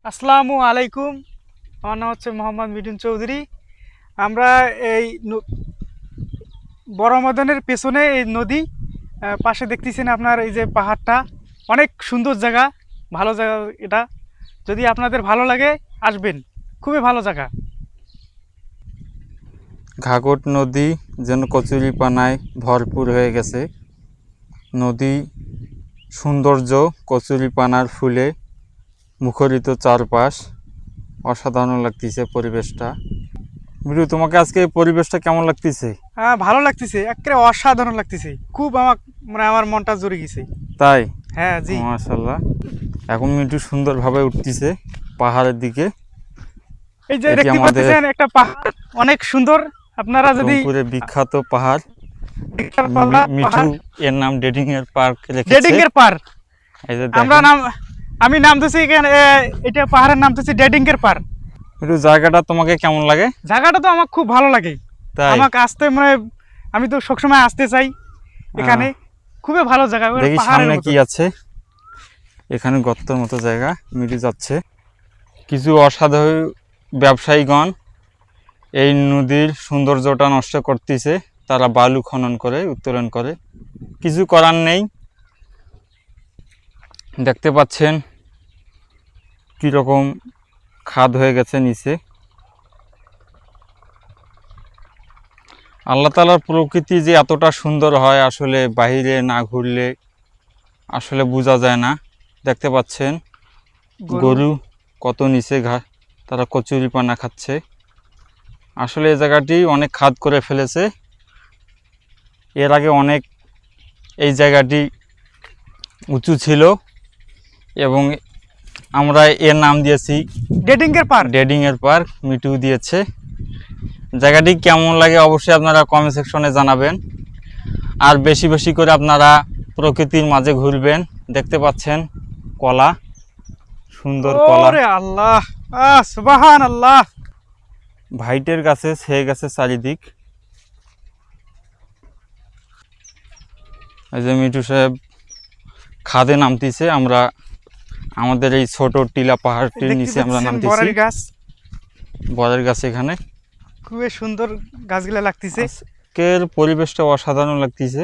আসসালামু আলাইকুম। আমার নাম হচ্ছে মোহাম্মদ মিঠুন চৌধুরী। আমরা এই বড় ময়দানের পেছনে এই নদী, পাশে দেখতেছেন আপনার এই যে পাহাড়টা, অনেক সুন্দর জায়গা, ভালো জায়গা এটা। যদি আপনাদের ভালো লাগে আসবেন, খুবই ভালো জায়গা। ঘাঘট নদী যেন কচুরিপানায় ভরপুর হয়ে গেছে। নদী সৌন্দর্য, কচুরিপানার ফুলে মুখরিত চারপাশ, অসাধারণ লাগতেছে পরিবেশটা। মিঠু, তোমাকে আজকে এই পরিবেশটা কেমন লাগতেছে? ভালো লাগতেছে, একেবারে অসাধারণ লাগতেছে, খুব আমার মনটা জুড়ে গেছে। তাই? হ্যাঁ জি। মাশাআল্লাহ। এখন মিঠু সুন্দরভাবে উঠতেছে পাহাড়ের দিকে। এই যে এটি দেখতে আমাদের পাচ্ছেন একটা পাহাড়, অনেক সুন্দর। আপনারা যদি রংপুরের বিখ্যাত পাহাড়। মিঠু পাহাড় এর নাম ডেডিং এর পার্ক রেখেছে। ডেডিং এর পার, এই যে আমরা দেখেন, নাম আমি নামতেছি এখানে, এটা পাহাড়ের নামতেছি ডেডিং এর পার। মিঠু জায়গাটা তোমাকে কেমন লাগে? জায়গাটা তো আমার খুব ভালো লাগে। তাই? আমাকে আসতে মানে আমি তো সবসময় আসতে চাই এখানে। খুবই ভালো জায়গা, দেখি পাহাড়ের সামনে মতো। কি আছে। এখানে গর্তের মতো জায়গা, মিটে যাচ্ছে। কিছু অসাধু ব্যবসায়ীগণ এই নদীর সৌন্দর্যটা নষ্ট করতেছে। তারা বালু খনন করে উত্তোলন করে, কিছু করার নেই। দেখতে পাচ্ছেন কীরকম খাদ হয়ে গেছে নিচে। আল্লাহ তাআলার প্রকৃতি যে এতটা সুন্দর হয়, আসলে বাইরে না ঘুরলে আসলে বোঝা যায় না। দেখতে পাচ্ছেন গরু কত নিচে তারা কচুরিপানা খাচ্ছে। আসলে এই জায়গাটি অনেক খাদ করে ফেলেছে। এর আগে অনেক এই জায়গাটি উঁচু ছিল এবং আমরা এর নাম দিয়েছি ডেডিং এর পার। ডেডিং এর পার্ক। মিঠু দিয়েছে। জায়গাটি কেমন লাগে অবশ্যই আপনারা কমেন্ট সেকশনে জানাবেন। আর বেশি বেশি করে আপনারা প্রকৃতির মাঝে ঘুরবেন। দেখতে পাচ্ছেন কলা, সুন্দর কলা। ওরে আল্লাহ, সুবহানাল্লাহ। ভাইটের গাছে ছেয়ে গেছে চারিদিক। এই যে মিঠু সাহেব খাদে নামতেছে। আমরা আমাদের এই ছোট টিলা পাহাড়টির নিচে আমরা নামতেছি। বরের গাছ, বরের গাছ এখানে খুবই সুন্দর গাছগুলা লাগতেছে। আজকের পরিবেশটা অসাধারণ লাগতেছে।